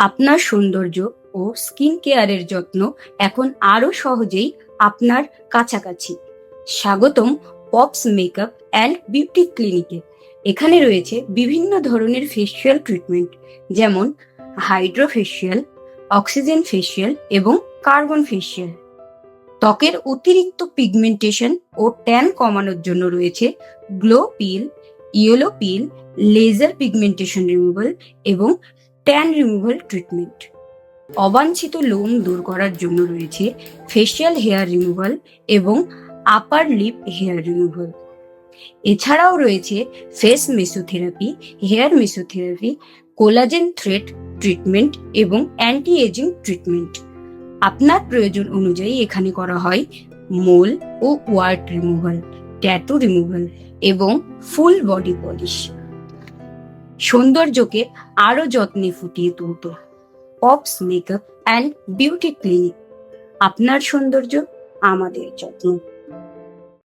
আপনার সৌন্দর্য ও স্কিন কেয়ারের যত্ন এখন আরো সহজেই আপনার কাছাকাছি। স্বাগতম পপস মেকআপ অ্যান্ড বিউটি ক্লিনিকে। এখানে রয়েছে বিভিন্ন ধরনের ফেসিয়াল ট্রিটমেন্ট, যেমন হাইড্রো ফেসিয়াল, অক্সিজেন ফেসিয়াল এবং কার্বন ফেসিয়াল। ত্বকের অতিরিক্ত পিগমেন্টেশন ও ট্যান কমানোর জন্য রয়েছে গ্লো পিল, ইয়েলো পিল, লেজার পিগমেন্টেশন রিমুভাল এবং ট্যান রিমুভাল ট্রিটমেন্ট। অবাঞ্ছিত লোম দূর করার জন্য রয়েছে ফেসিয়াল হেয়ার রিমুভাল এবং আপার লিপ হেয়ার রিমুভাল। এছাড়াও রয়েছে face mesotherapy, hair mesotherapy, collagen thread treatment এবং অ্যান্টি এজিং ট্রিটমেন্ট। আপনার প্রয়োজন অনুযায়ী এখানে করা হয় মোল ও ওয়ার্ট রিমুভাল, ট্যাটু রিমুভাল এবং ফুল বডি পলিশ। সৌন্দর্যকে আরো যত্নে ফুটিয়ে তুলতে Pops makeup and beauty clinic. আপনার সৌন্দর্য আমাদের যত্ন।